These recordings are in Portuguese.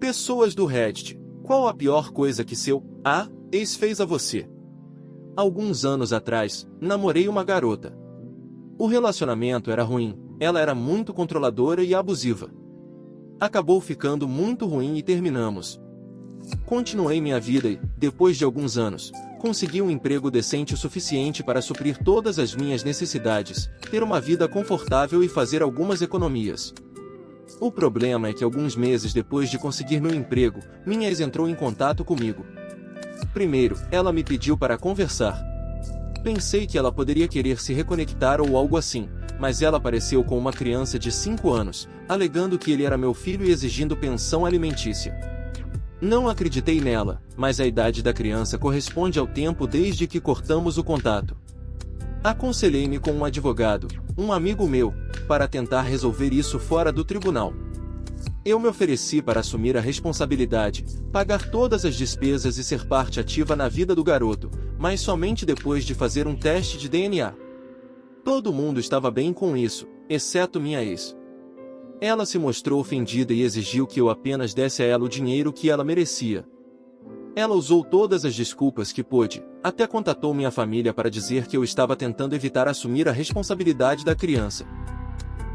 Pessoas do Reddit, qual a pior coisa que seu ex fez a você? Alguns anos atrás, namorei uma garota. O relacionamento era ruim, ela era muito controladora e abusiva. Acabou ficando muito ruim e terminamos. Continuei minha vida e, depois de alguns anos, consegui um emprego decente o suficiente para suprir todas as minhas necessidades, ter uma vida confortável e fazer algumas economias. O problema é que alguns meses depois de conseguir meu emprego, minha ex entrou em contato comigo. Primeiro, ela me pediu para conversar. Pensei que ela poderia querer se reconectar ou algo assim, mas ela apareceu com uma criança de 5 anos, alegando que ele era meu filho e exigindo pensão alimentícia. Não acreditei nela, mas a idade da criança corresponde ao tempo desde que cortamos o contato. Aconselhei-me com um advogado, um amigo meu, para tentar resolver isso fora do tribunal. Eu me ofereci para assumir a responsabilidade, pagar todas as despesas e ser parte ativa na vida do garoto, mas somente depois de fazer um teste de DNA. Todo mundo estava bem com isso, exceto minha ex. Ela se mostrou ofendida e exigiu que eu apenas desse a ela o dinheiro que ela merecia. Ela usou todas as desculpas que pôde, até contatou minha família para dizer que eu estava tentando evitar assumir a responsabilidade da criança.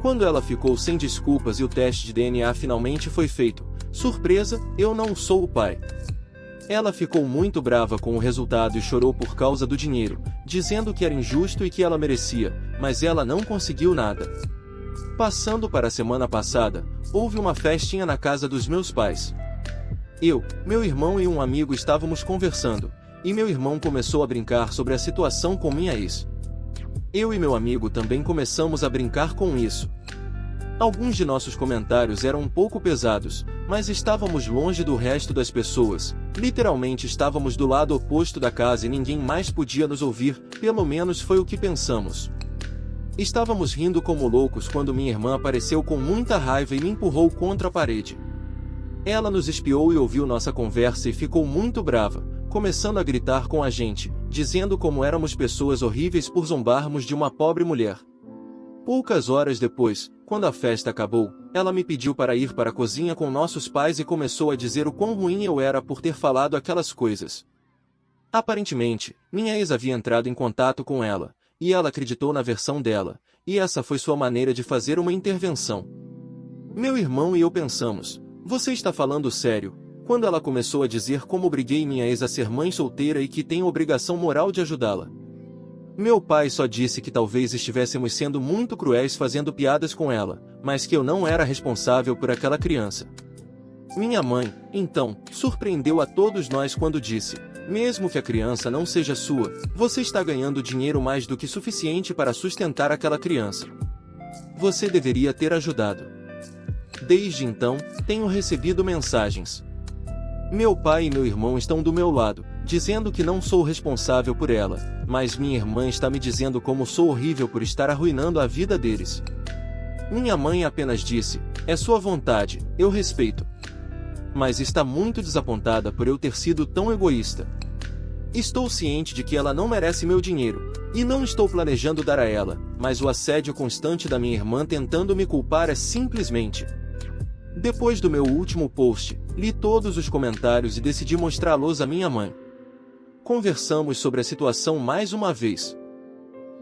Quando ela ficou sem desculpas e o teste de DNA finalmente foi feito, surpresa, eu não sou o pai. Ela ficou muito brava com o resultado e chorou por causa do dinheiro, dizendo que era injusto e que ela merecia, mas ela não conseguiu nada. Passando para a semana passada, houve uma festinha na casa dos meus pais. Eu, meu irmão e um amigo estávamos conversando, e meu irmão começou a brincar sobre a situação com minha ex. Eu e meu amigo também começamos a brincar com isso. Alguns de nossos comentários eram um pouco pesados, mas estávamos longe do resto das pessoas, literalmente estávamos do lado oposto da casa e ninguém mais podia nos ouvir, pelo menos foi o que pensamos. Estávamos rindo como loucos quando minha irmã apareceu com muita raiva e me empurrou contra a parede. Ela nos espiou e ouviu nossa conversa e ficou muito brava, começando a gritar com a gente, dizendo como éramos pessoas horríveis por zombarmos de uma pobre mulher. Poucas horas depois, quando a festa acabou, ela me pediu para ir para a cozinha com nossos pais e começou a dizer o quão ruim eu era por ter falado aquelas coisas. Aparentemente, minha ex havia entrado em contato com ela, e ela acreditou na versão dela, e essa foi sua maneira de fazer uma intervenção. Meu irmão e eu pensamos, você está falando sério? Quando ela começou a dizer como obriguei minha ex a ser mãe solteira e que tenho obrigação moral de ajudá-la. Meu pai só disse que talvez estivéssemos sendo muito cruéis fazendo piadas com ela, mas que eu não era responsável por aquela criança. Minha mãe, então, surpreendeu a todos nós quando disse, mesmo que a criança não seja sua, você está ganhando dinheiro mais do que suficiente para sustentar aquela criança. Você deveria ter ajudado. Desde então, tenho recebido mensagens. Meu pai e meu irmão estão do meu lado, dizendo que não sou responsável por ela, mas minha irmã está me dizendo como sou horrível por estar arruinando a vida deles. Minha mãe apenas disse, é sua vontade, eu respeito. Mas está muito desapontada por eu ter sido tão egoísta. Estou ciente de que ela não merece meu dinheiro, e não estou planejando dar a ela, mas o assédio constante da minha irmã tentando me culpar é simplesmente... Depois do meu último post, li todos os comentários e decidi mostrá-los à minha mãe. Conversamos sobre a situação mais uma vez.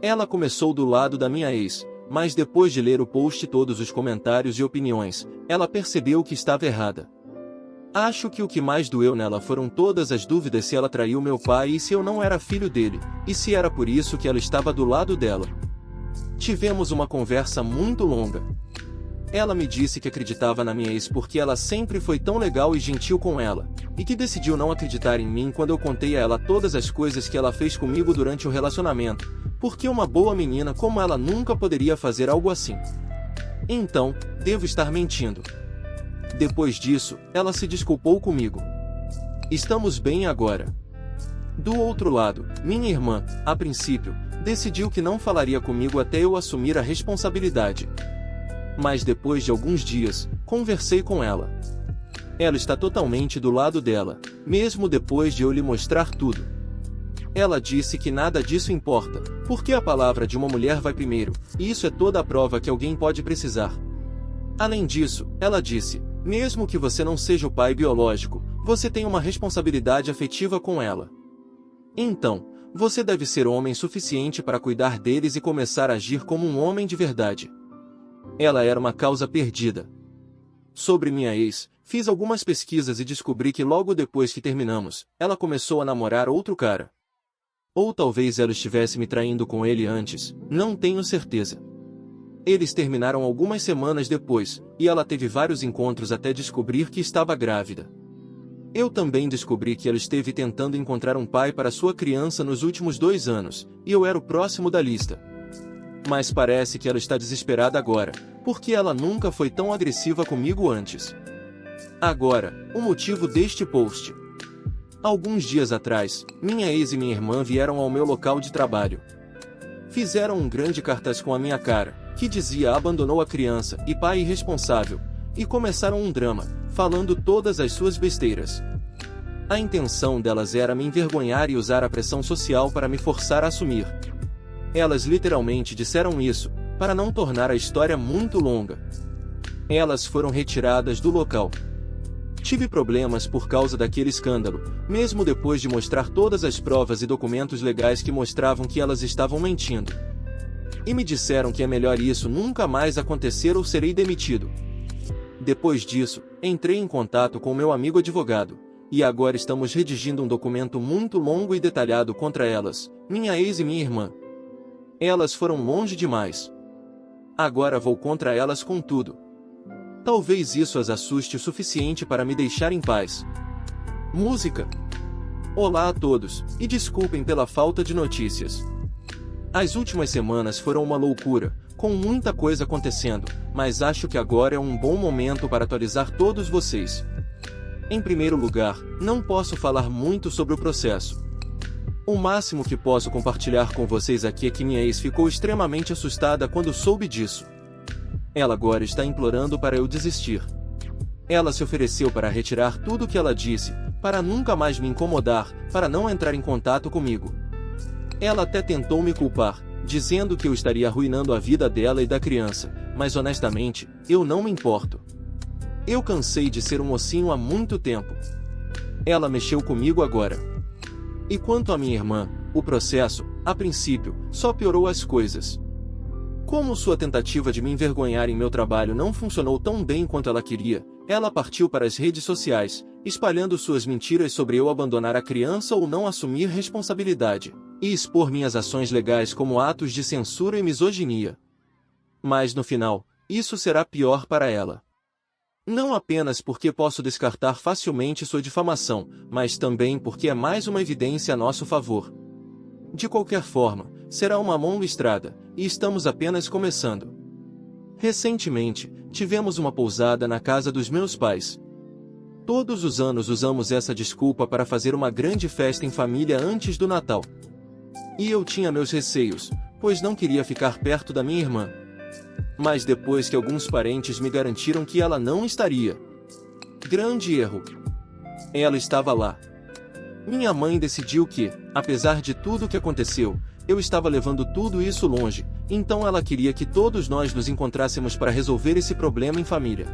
Ela começou do lado da minha ex, mas depois de ler o post e todos os comentários e opiniões, ela percebeu que estava errada. Acho que o que mais doeu nela foram todas as dúvidas se ela traiu meu pai e se eu não era filho dele, e se era por isso que ela estava do lado dela. Tivemos uma conversa muito longa. Ela me disse que acreditava na minha ex porque ela sempre foi tão legal e gentil com ela, e que decidiu não acreditar em mim quando eu contei a ela todas as coisas que ela fez comigo durante o relacionamento, porque uma boa menina como ela nunca poderia fazer algo assim. Então, devo estar mentindo. Depois disso, ela se desculpou comigo. Estamos bem agora. Do outro lado, minha irmã, a princípio, decidiu que não falaria comigo até eu assumir a responsabilidade. Mas depois de alguns dias, conversei com ela. Ela está totalmente do lado dela, mesmo depois de eu lhe mostrar tudo. Ela disse que nada disso importa, porque a palavra de uma mulher vai primeiro, e isso é toda a prova que alguém pode precisar. Além disso, ela disse, Mesmo que você não seja o pai biológico, você tem uma responsabilidade afetiva com ela. Então, você deve ser homem suficiente para cuidar deles e começar a agir como um homem de verdade. Ela era uma causa perdida. Sobre minha ex, fiz algumas pesquisas e descobri que logo depois que terminamos, ela começou a namorar outro cara. Ou talvez ela estivesse me traindo com ele antes, não tenho certeza. Eles terminaram algumas semanas depois, e ela teve vários encontros até descobrir que estava grávida. Eu também descobri que ela esteve tentando encontrar um pai para sua criança nos últimos 2 anos, e eu era o próximo da lista. Mas parece que ela está desesperada agora, porque ela nunca foi tão agressiva comigo antes. Agora, o motivo deste post. Alguns dias atrás, minha ex e minha irmã vieram ao meu local de trabalho. Fizeram um grande cartaz com a minha cara, que dizia abandonou a criança e pai irresponsável, e começaram um drama, falando todas as suas besteiras. A intenção delas era me envergonhar e usar a pressão social para me forçar a assumir. Elas literalmente disseram isso, para não tornar a história muito longa. Elas foram retiradas do local. Tive problemas por causa daquele escândalo, mesmo depois de mostrar todas as provas e documentos legais que mostravam que elas estavam mentindo. E me disseram que é melhor isso nunca mais acontecer ou serei demitido. Depois disso, entrei em contato com meu amigo advogado, e agora estamos redigindo um documento muito longo e detalhado contra elas, minha ex e minha irmã. Elas foram longe demais. Agora vou contra elas com tudo. Talvez isso as assuste o suficiente para me deixar em paz. Música. Olá a todos, e desculpem pela falta de notícias. As últimas semanas foram uma loucura, com muita coisa acontecendo, mas acho que agora é um bom momento para atualizar todos vocês. Em primeiro lugar, não posso falar muito sobre o processo. O máximo que posso compartilhar com vocês aqui é que minha ex ficou extremamente assustada quando soube disso. Ela agora está implorando para eu desistir. Ela se ofereceu para retirar tudo o que ela disse, para nunca mais me incomodar, para não entrar em contato comigo. Ela até tentou me culpar, dizendo que eu estaria arruinando a vida dela e da criança, mas honestamente, eu não me importo. Eu cansei de ser um mocinho há muito tempo. Ela mexeu comigo agora. E quanto à minha irmã, o processo, a princípio, só piorou as coisas. Como sua tentativa de me envergonhar em meu trabalho não funcionou tão bem quanto ela queria, ela partiu para as redes sociais, espalhando suas mentiras sobre eu abandonar a criança ou não assumir responsabilidade, e expor minhas ações legais como atos de censura e misoginia. Mas no final, isso será pior para ela. Não apenas porque posso descartar facilmente sua difamação, mas também porque é mais uma evidência a nosso favor. De qualquer forma, será uma longa estrada, e estamos apenas começando. Recentemente, tivemos uma pousada na casa dos meus pais. Todos os anos usamos essa desculpa para fazer uma grande festa em família antes do Natal. E eu tinha meus receios, pois não queria ficar perto da minha irmã. Mas depois que alguns parentes me garantiram que ela não estaria. Grande erro. Ela estava lá. Minha mãe decidiu que, apesar de tudo o que aconteceu, eu estava levando tudo isso longe, então ela queria que todos nós nos encontrássemos para resolver esse problema em família.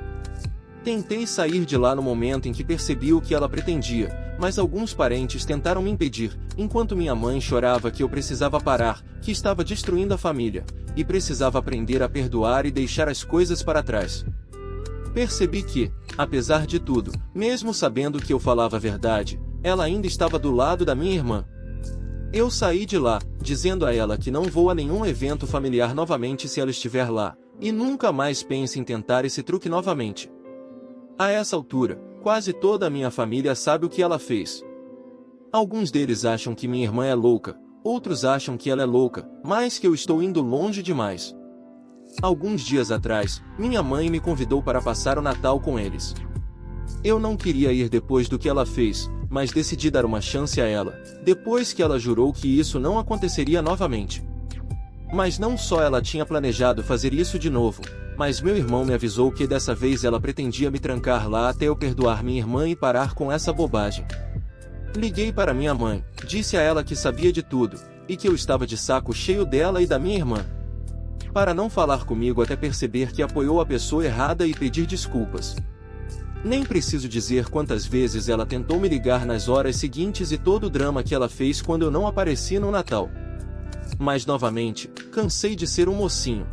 Tentei sair de lá no momento em que percebi o que ela pretendia, mas alguns parentes tentaram me impedir, enquanto minha mãe chorava que eu precisava parar, que estava destruindo a família, e precisava aprender a perdoar e deixar as coisas para trás. Percebi que, apesar de tudo, mesmo sabendo que eu falava a verdade, ela ainda estava do lado da minha irmã. Eu saí de lá, dizendo a ela que não vou a nenhum evento familiar novamente se ela estiver lá, e nunca mais pense em tentar esse truque novamente. A essa altura, quase toda a minha família sabe o que ela fez. Alguns deles acham que minha irmã é louca, outros acham que ela é louca, mas que eu estou indo longe demais. Alguns dias atrás, minha mãe me convidou para passar o Natal com eles. Eu não queria ir depois do que ela fez, mas decidi dar uma chance a ela, depois que ela jurou que isso não aconteceria novamente. Mas não só ela tinha planejado fazer isso de novo, mas meu irmão me avisou que dessa vez ela pretendia me trancar lá até eu perdoar minha irmã e parar com essa bobagem. Liguei para minha mãe, disse a ela que sabia de tudo, e que eu estava de saco cheio dela e da minha irmã. Para não falar comigo até perceber que apoiou a pessoa errada e pedir desculpas. Nem preciso dizer quantas vezes ela tentou me ligar nas horas seguintes e todo o drama que ela fez quando eu não apareci no Natal. Mas novamente, cansei de ser um mocinho.